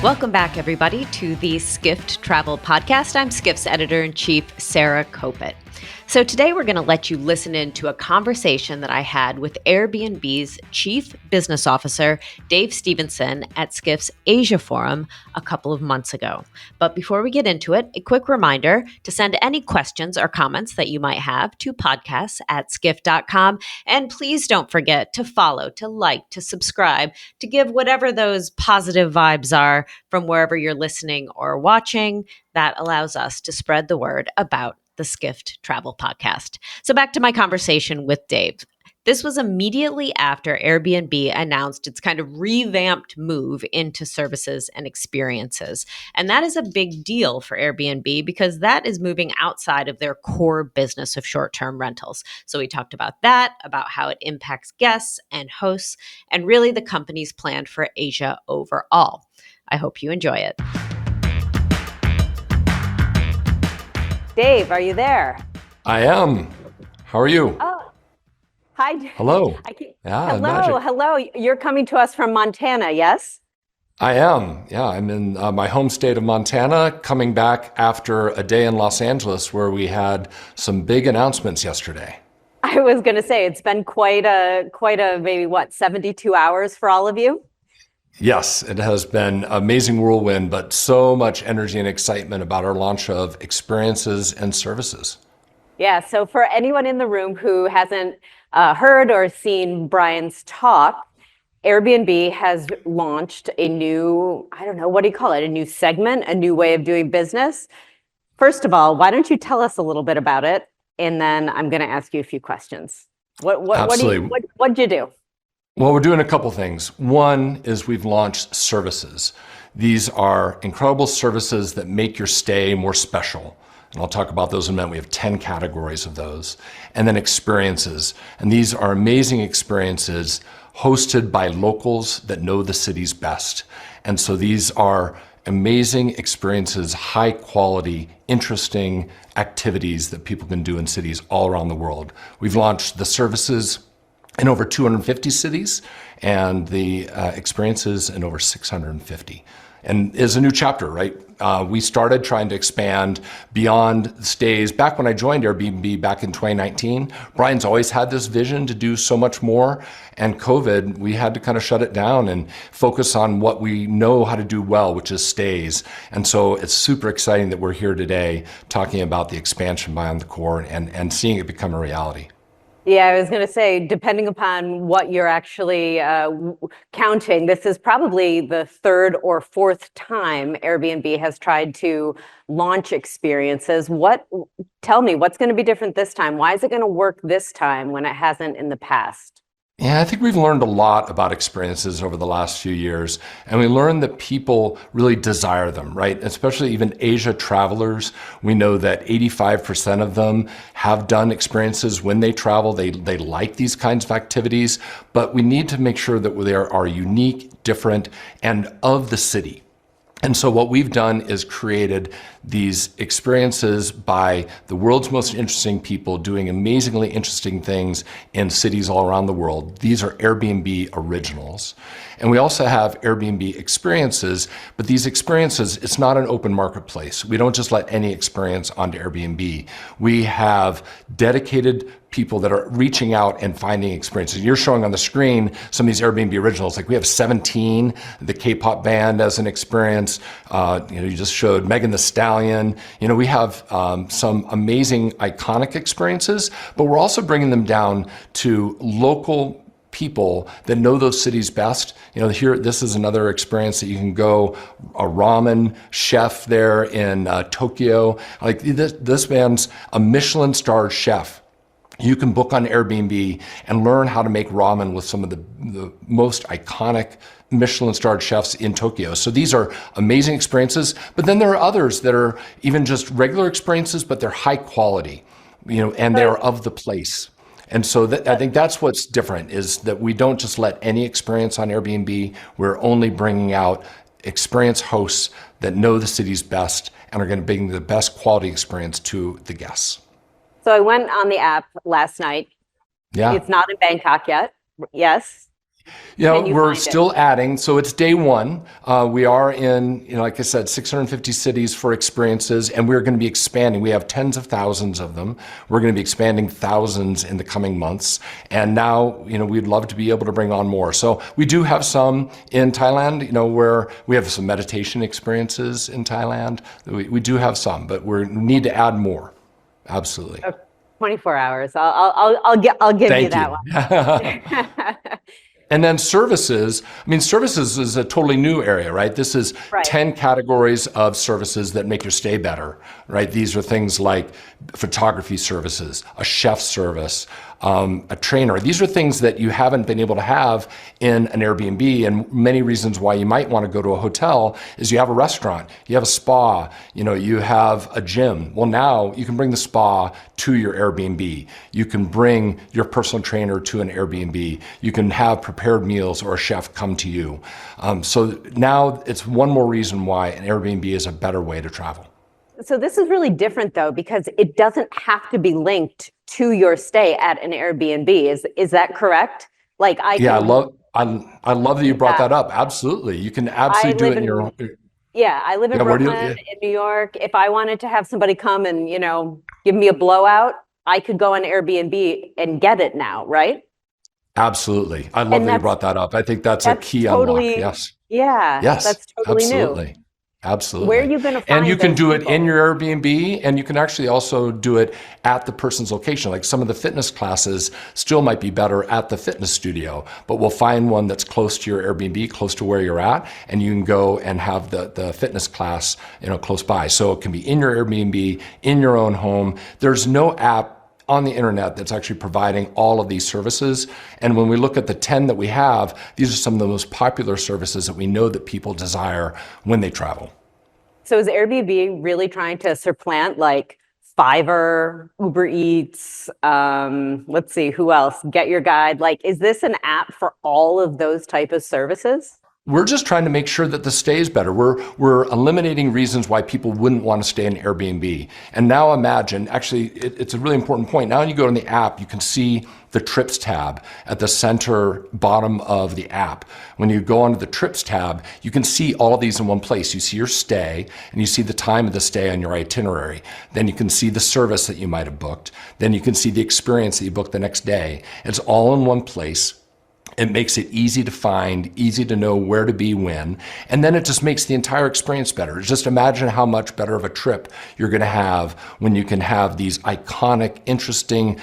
Welcome back, everybody, to the Skift Travel Podcast. I'm Skift's editor-in-chief, Sarah Kopit. So today we're going to let you listen in to a conversation that I had with Airbnb's Chief Business Officer, Dave Stephenson, at Skift's Asia Forum a couple of months ago. But before we get into it, a quick reminder to send any questions or comments that you might have to podcasts@skift.com. And please don't forget to follow, to like, to subscribe, to give whatever those positive vibes are from wherever you're listening or watching. That allows us to spread the word about the Skift Travel Podcast. So back to my conversation with Dave. This was immediately after Airbnb announced its kind of revamped move into services and experiences. And that is a big deal for Airbnb because that is moving outside of their core business of short-term rentals. So we talked about that, about how it impacts guests and hosts, and really the company's plan for Asia overall. I hope you enjoy it. Dave, are you there? I am. How are you? Oh, hi. Hello. Hello. You're coming to us from Montana, yes? I am. Yeah, I'm in my home state of Montana, coming back after a day in Los Angeles where we had some big announcements yesterday. I was going to say, it's been quite a maybe 72 hours for all of you? Yes, it has been an amazing whirlwind, but so much energy and excitement about our launch of experiences and services. Yeah, so for anyone in the room who hasn't heard or seen Brian's talk, Airbnb has launched a new, I don't know, what do you call it? A new segment, a new way of doing business. First of all, why don't you tell us a little bit about it? And then I'm going to ask you a few questions. Absolutely. What'd you do? Well, we're doing a couple things. One is we've launched services. These are incredible services that make your stay more special. And I'll talk about those in a minute. We have 10 categories of those. And then experiences. And these are amazing experiences hosted by locals that know the cities best. And so these are amazing experiences, high quality, interesting activities that people can do in cities all around the world. We've launched the services in over 250 cities and the experiences in over 650. And is a new chapter, right? We started trying to expand beyond stays. Back when I joined Airbnb back in 2019, Brian's always had this vision to do so much more. And COVID, we had to kind of shut it down and focus on what we know how to do well, which is stays. And so it's super exciting that we're here today talking about the expansion beyond the core and seeing it become a reality. Yeah, I was going to say, depending upon what you're actually counting, this is probably the third or fourth time Airbnb has tried to launch experiences. Tell me, what's going to be different this time? Why is it going to work this time when it hasn't in the past? Yeah, I think we've learned a lot about experiences over the last few years, and we learned that people really desire them, right? Especially even Asia travelers. We know that 85% of them have done experiences when they travel. They like these kinds of activities, but we need to make sure that they are unique, different, and of the city. And so what we've done is created these experiences by the world's most interesting people doing amazingly interesting things in cities all around the world. These are Airbnb originals. And we also have Airbnb experiences, but these experiences, it's not an open marketplace. We don't just let any experience onto Airbnb. We have dedicated people that are reaching out and finding experiences. You're showing on the screen some of these Airbnb originals. Like we have 17, the K-pop band as an experience. You just showed Megan Thee Stallion. We have some amazing iconic experiences, but we're also bringing them down to local people that know those cities best. Here, this is another experience that you can go, a ramen chef there in Tokyo. Like this man's a Michelin-starred chef. You can book on Airbnb and learn how to make ramen with some of the most iconic Michelin-starred chefs in Tokyo. So these are amazing experiences, but then there are others that are even just regular experiences, but they're high quality, and they're of the place. And so I think that's what's different, is that we don't just let any experience on Airbnb. We're only bringing out experience hosts that know the cities best and are going to bring the best quality experience to the guests. So I went on the app last night. Yeah. It's not in Bangkok yet. Yes. Yeah, can you we're find it? still adding. So it's day one. We are in, like I said, 650 cities for experiences, and we're going to be expanding. We have tens of thousands of them. We're going to be expanding thousands in the coming months. And now, we'd love to be able to bring on more. So we do have some in Thailand, where we have some meditation experiences in Thailand. We do have some, but we need to add more. Absolutely. Oh, 24 hours. I'll give you Thank that you. one. And then services, services is a totally new area, right? This is Right. 10 categories of services that make your stay better, right? These are things like photography services, a chef service, a trainer. These are things that you haven't been able to have in an Airbnb. And many reasons why you might want to go to a hotel is you have a restaurant, you have a spa, you have a gym. Well, now you can bring the spa to your Airbnb. You can bring your personal trainer to an Airbnb. You can have prepared meals or a chef come to you. So now it's one more reason why an Airbnb is a better way to travel. So this is really different though, because it doesn't have to be linked to your stay at an Airbnb. Is that correct? Like I Yeah, can I love that you brought that up. Absolutely. You can I absolutely do live it in your in own. I live in Yeah, where do you? Brooklyn, in New York. If I wanted to have somebody come and, give me a blowout, I could go on Airbnb and get it now, right? Absolutely. I love And that you brought that up. I think that's a key unlock. totally, Yes. yeah, Yes, that's totally new. absolutely. Where are Absolutely. you going to And you find can those do it in people? your Airbnb, and you can actually also do it at the person's location. Like some of the fitness classes still might be better at the fitness studio, but we'll find one that's close to your Airbnb, close to where you're at, and you can go and have the fitness class, close by. So it can be in your Airbnb, in your own home. There's no app on the internet that's actually providing all of these services. And when we look at the 10 that we have, these are some of the most popular services that we know that people desire when they travel. So is Airbnb really trying to supplant like Fiverr, Uber Eats, let's see, who else? Get Your Guide. Like, is this an app for all of those type of services? We're just trying to make sure that the stay is better. We're eliminating reasons why people wouldn't want to stay in Airbnb. And now imagine, actually, it's a really important point. Now you go to the app, you can see the trips tab at the center bottom of the app. When you go onto the trips tab, you can see all of these in one place. You see your stay and you see the time of the stay on your itinerary. Then you can see the service that you might have booked. Then you can see the experience that you booked the next day. It's all in one place. It makes it easy to find, easy to know where to be when, and then it just makes the entire experience better. Just imagine how much better of a trip you're going to have when you can have these iconic, interesting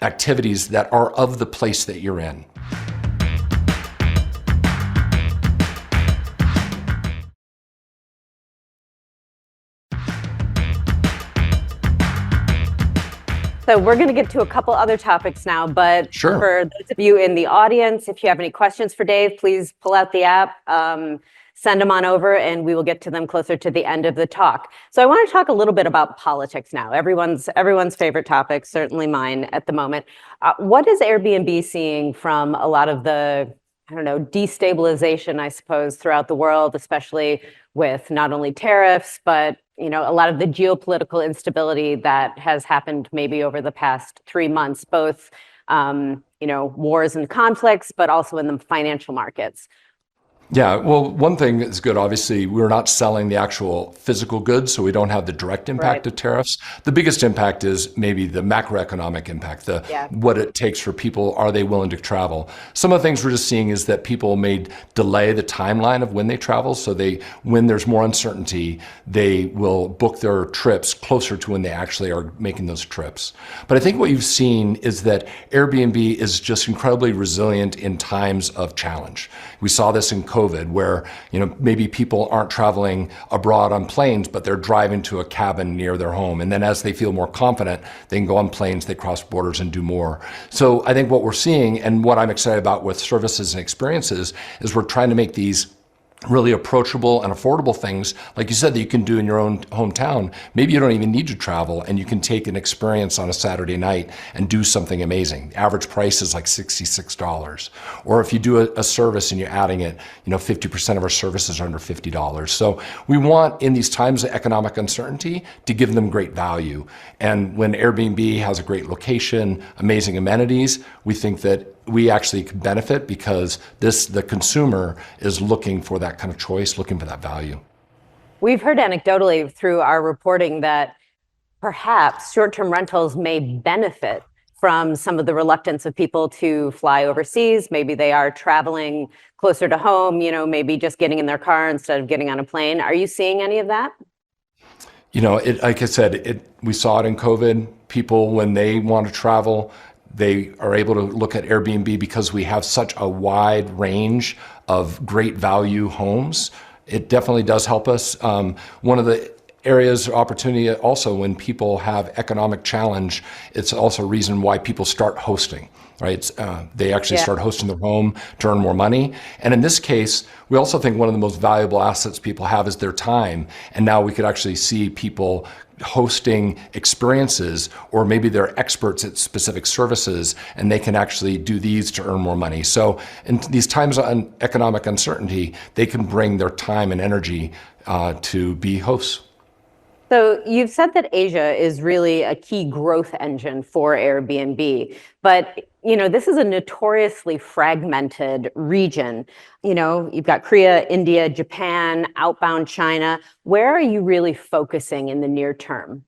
activities that are of the place that you're in. So we're going to get to a couple other topics now, but Sure. for those of you in the audience, if you have any questions for Dave, please pull out the app, send them on over, and we will get to them closer to the end of the talk. So I want to talk a little bit about politics now. Everyone's favorite topic, certainly mine at the moment. What is Airbnb seeing from a lot of the, destabilization, I suppose, throughout the world, especially with not only tariffs, but a lot of the geopolitical instability that has happened maybe over the past 3 months, both, wars and conflicts, but also in the financial markets. Yeah, well, one thing is good. Obviously, we're not selling the actual physical goods, so we don't have the direct impact of tariffs. The biggest impact is maybe the macroeconomic impact, what it takes for people. Are they willing to travel? Some of the things we're just seeing is that people may delay the timeline of when they travel. So when there's more uncertainty, they will book their trips closer to when they actually are making those trips. But I think what you've seen is that Airbnb is just incredibly resilient in times of challenge. We saw this in COVID, where maybe people aren't traveling abroad on planes, but they're driving to a cabin near their home. And then as they feel more confident, they can go on planes, they cross borders and do more. So I think what we're seeing, and what I'm excited about with services and experiences, is we're trying to make these really approachable and affordable things, like you said, that you can do in your own hometown. Maybe you don't even need to travel and you can take an experience on a Saturday night and do something amazing. The average price is like $66. Or if you do a service and you're adding it, 50% of our services are under $50. So we want, in these times of economic uncertainty, to give them great value. And when Airbnb has a great location, amazing amenities, we think that we actually can benefit because the consumer is looking for that kind of choice, looking for that value. We've heard anecdotally through our reporting that perhaps short-term rentals may benefit from some of the reluctance of people to fly overseas. Maybe they are traveling closer to home, maybe just getting in their car instead of getting on a plane. Are you seeing any of that? Like I said, we saw it in COVID. People, when they want to travel, they are able to look at Airbnb because we have such a wide range of great value homes. It definitely does help us. One of the areas of opportunity also, when people have economic challenge, it's also a reason why people start hosting, right? They actually start hosting their home to earn more money. And in this case, we also think one of the most valuable assets people have is their time. And now we could actually see people hosting experiences, or maybe they're experts at specific services and they can actually do these to earn more money. So in these times of economic uncertainty, they can bring their time and energy to be hosts. So you've said that Asia is really a key growth engine for Airbnb, but this is a notoriously fragmented region. You've got Korea, India, Japan, outbound China. Where are you really focusing in the near term?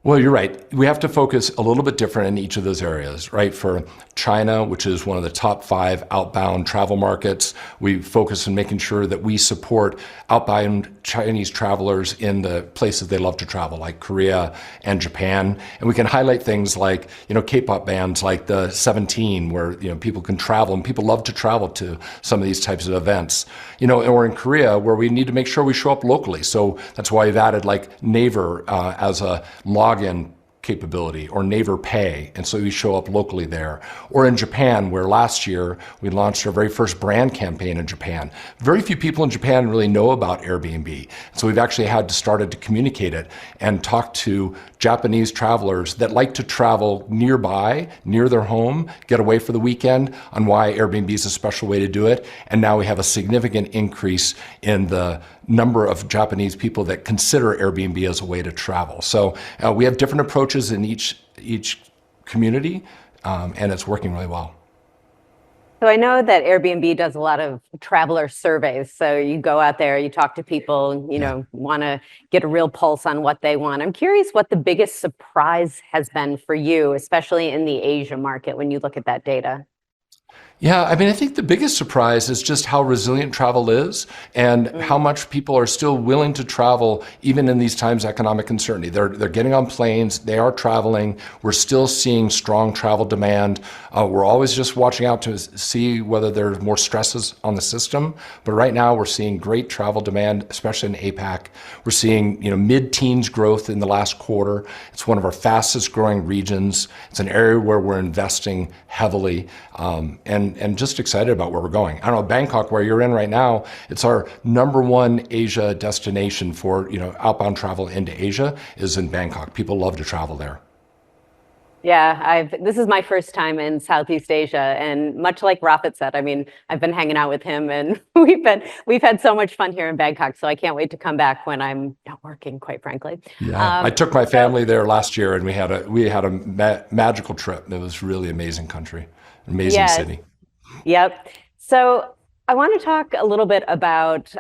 Well, you're right. We have to focus a little bit different in each of those areas, right? For China, which is one of the top 5 outbound travel markets, we focus on making sure that we support outbound Chinese travelers in the places they love to travel, like Korea and Japan. And we can highlight things like, K-pop bands like the 17, where, people can travel and people love to travel to some of these types of events. Or in Korea, where we need to make sure we show up locally. So that's why we've added like Naver as a login capability, or Naver Pay, and so we show up locally there. Or in Japan, where last year we launched our very first brand campaign in Japan. Very few people in Japan really know about Airbnb, so we've actually started to communicate it and talk to Japanese travelers that like to travel nearby, near their home, get away for the weekend, on why Airbnb is a special way to do it. And now we have a significant increase in the number of Japanese people that consider Airbnb as a way to travel. So we have different approaches in each community, and it's working really well. So I know that Airbnb does a lot of traveler surveys. So you go out there, you talk to people, want to get a real pulse on what they want. I'm curious what the biggest surprise has been for you, especially in the Asia market, when you look at that data. Yeah, I think the biggest surprise is just how resilient travel is and how much people are still willing to travel even in these times of economic uncertainty. They're getting on planes, they are traveling. We're still seeing strong travel demand. We're always just watching out to see whether there's more stresses on the system. But right now we're seeing great travel demand, especially in APAC. We're seeing mid-teens growth in the last quarter. It's one of our fastest growing regions. It's an area where we're investing heavily. And just excited about where we're going. I don't know, Bangkok, where you're in right now, it's our #1 Asia destination for outbound travel into Asia is in Bangkok. People love to travel there. Yeah, this is my first time in Southeast Asia, and much like Rafat said, I've been hanging out with him, and we've had so much fun here in Bangkok. So I can't wait to come back when I'm not working, quite frankly. Yeah, I took my family there last year, and we had a magical trip. It was really amazing country, amazing city. Yep. So I want to talk a little bit about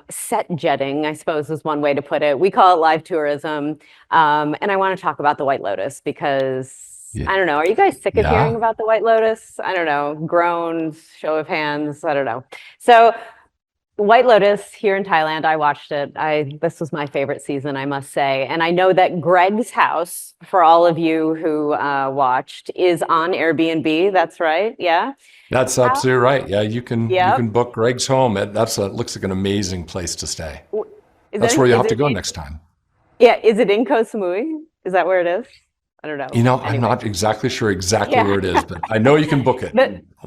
set jetting, I suppose is one way to put it. We call it live tourism. And I want to talk about the White Lotus because, I don't know, are you guys sick of hearing about the White Lotus? I don't know, groans, show of hands, I don't know. So White Lotus here in Thailand, I watched it. This was my favorite season, I must say. And I know that Greg's house, for all of you who watched, is on Airbnb. That's right. Yeah. That's absolutely right. Yeah, you can book Greg's home. Looks like an amazing place to stay. That's where you have to go next time. Yeah, is it in Koh Samui? Is that where it is? I don't know. I'm not exactly sure exactly Yeah. where it is, but I know you can book it.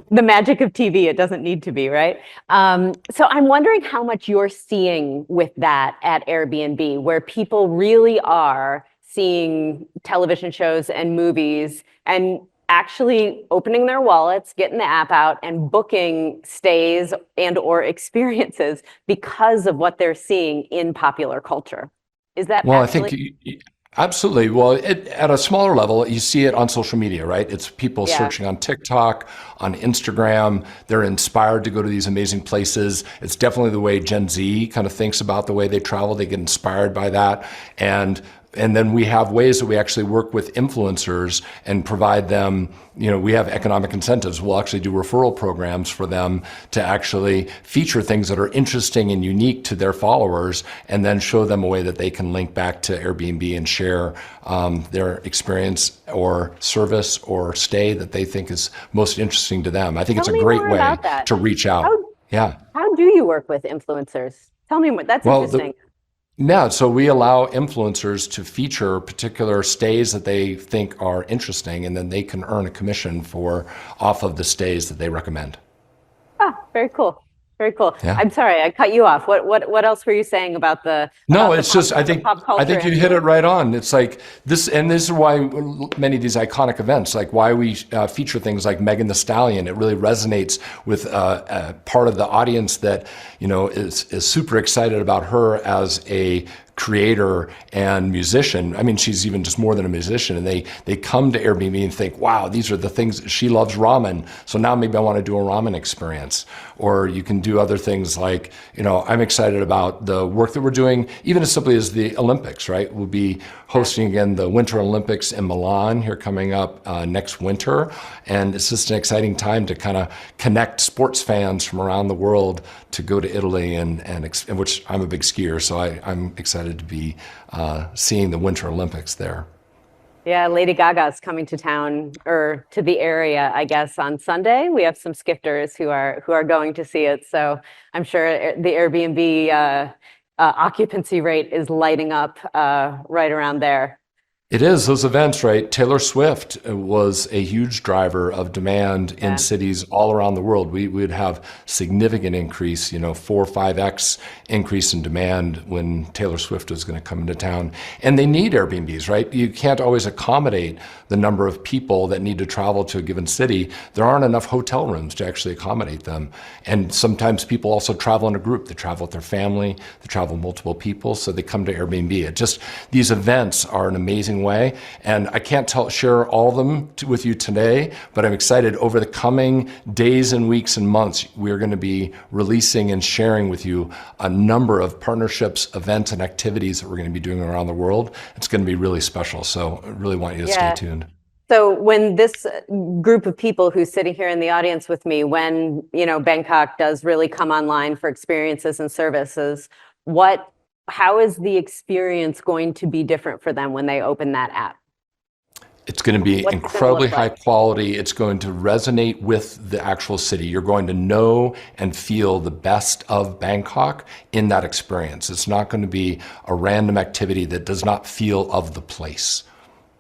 The magic of TV, it doesn't need to be, right? So I'm wondering how much you're seeing with that at Airbnb, where people really are seeing television shows and movies and actually opening their wallets, getting the app out and booking stays and or experiences because of what they're seeing in popular culture. Is that Well, I think actually? absolutely. Well, at a smaller level, you see it on social media, right? It's people Yeah. searching on TikTok, on Instagram. They're inspired to go to these amazing places. It's definitely the way Gen Z kind of thinks about the way they travel. They get inspired by that. And then we have ways that we actually work with influencers and provide them, we have economic incentives. We'll actually do referral programs for them to actually feature things that are interesting and unique to their followers, and then show them a way that they can link back to Airbnb and share their experience or service or stay that they think is most interesting to them. I think it's Tell a me great more way about that. to reach out. How Yeah. how do you work with influencers? Tell me more. That's Well, interesting. yeah, so we allow influencers to feature particular stays that they think are interesting, and then they can earn a commission for off of the stays that they recommend. Ah, very cool. Very cool. Yeah. I'm sorry, I cut you off. What else were you saying about No, the it's just I think pop I culture think you hit it influence? right on. It's like this, and this is why many of these iconic events, like why we feature things like Megan Thee Stallion, it really resonates with a part of the audience that is super excited about her as a creator and musician. I mean, she's even just more than a musician, and they come to Airbnb and think, wow, these are the things. She loves ramen, so now maybe I want to do a ramen experience. Or you can do other things like, I'm excited about the work that we're doing, even as simply as the Olympics, right? We'll be hosting again the Winter Olympics in Milan here coming up next winter, and it's just an exciting time to kind of connect sports fans from around the world to go to Italy, and which I'm a big skier, so I'm excited to be seeing the Winter Olympics there. Yeah, Lady Gaga's coming to town or to the area, I guess, on Sunday. We have some skifters who are going to see it. So I'm sure the Airbnb occupancy rate is lighting up right around there. It is those events, right? Taylor Swift was a huge driver of demand in Yeah. cities all around the world. We would have significant increase, 4 or 5x increase in demand when Taylor Swift was going to come into town. And they need Airbnbs, right? You can't always accommodate the number of people that need to travel to a given city. There aren't enough hotel rooms to actually accommodate them. And sometimes people also travel in a group. They travel with their family, they travel with multiple people, so they come to Airbnb. These events are an amazing way, and I can't share all of them with you today, but I'm excited. Over the coming days and weeks and months, we're going to be releasing and sharing with you a number of partnerships, events, and activities that we're going to be doing around the world. It's going to be really special, so I really want you to stay Yeah. tuned. So when this group of people who's sitting here in the audience with me, when Bangkok does really come online for experiences and services, how is the experience going to be different for them when they open that app? It's going to be What's it going to incredibly look high like? quality. It's going to resonate with the actual city. You're going to know and feel the best of Bangkok in that experience. It's not going to be a random activity that does not feel of the place.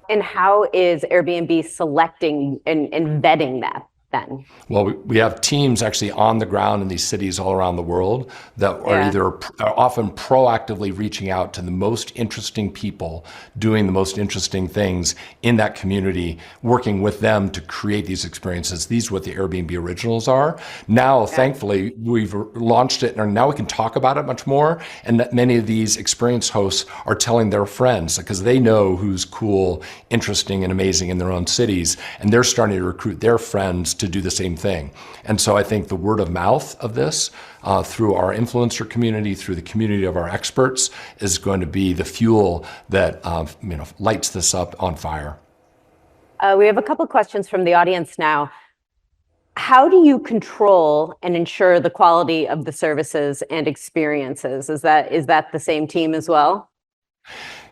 And how is Airbnb selecting and vetting that then? Well, we have teams actually on the ground in these cities all around the world that are Yeah. are often proactively reaching out to the most interesting people, doing the most interesting things in that community, working with them to create these experiences. These are what the Airbnb originals are. Now, thankfully, we've launched it, and now we can talk about it much more. And that many of these experience hosts are telling their friends because they know who's cool, interesting, and amazing in their own cities, and they're starting to recruit their friends to do the same thing. And so I think the word of mouth of this through our influencer community, through the community of our experts, is going to be the fuel that lights this up on fire. We have a couple of questions from the audience now. How do you control and ensure the quality of the services and experiences? Is that the same team as well?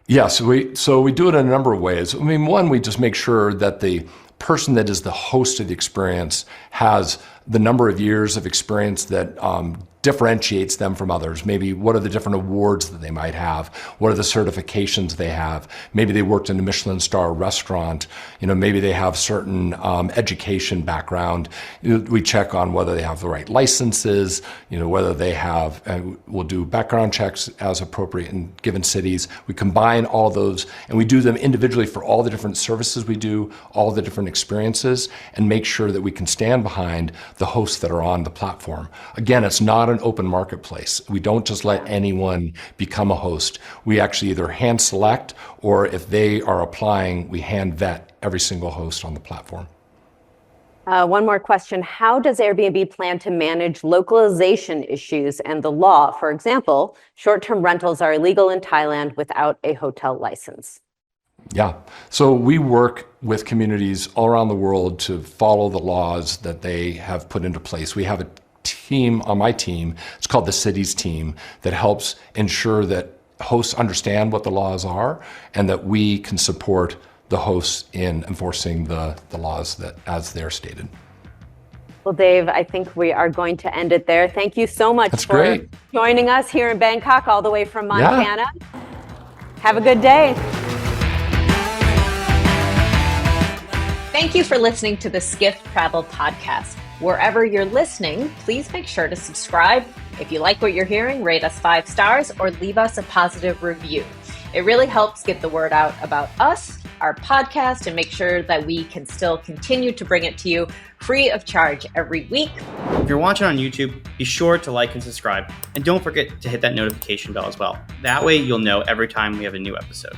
Yeah, so we do it in a number of ways. I mean, one, we just make sure that the person that is the host of the experience has the number of years of experience that differentiates them from others. Maybe what are the different awards that they might have? What are the certifications they have? Maybe they worked in a Michelin star restaurant. Maybe they have certain education background. We check on whether they have the right licenses, whether they have, and we'll do background checks as appropriate in given cities. We combine all those and we do them individually for all the different services we do, all the different experiences, and make sure that we can stand behind the hosts that are on the platform. Again, it's not an open marketplace. We don't just let anyone become a host. We actually either hand select, or if they are applying, we hand vet every single host on the platform. One more question. How does Airbnb plan to manage localization issues and the law? For example, short-term rentals are illegal in Thailand without a hotel license. Yeah. So we work with communities all around the world to follow the laws that they have put into place. We have a team on my team, it's called the Cities team, that helps ensure that hosts understand what the laws are and that we can support the hosts in enforcing the laws that as they're stated. Well, Dave, I think we are going to end it there. Thank you so much for joining us here in Bangkok, all the way from Montana. Yeah. Have a good day. Thank you for listening to the Skift Travel Podcast. Wherever you're listening, please make sure to subscribe. If you like what you're hearing, rate us 5 stars or leave us a positive review. It really helps get the word out about us, our podcast, and make sure that we can still continue to bring it to you free of charge every week. If you're watching on YouTube, be sure to like and subscribe. And don't forget to hit that notification bell as well. That way you'll know every time we have a new episode.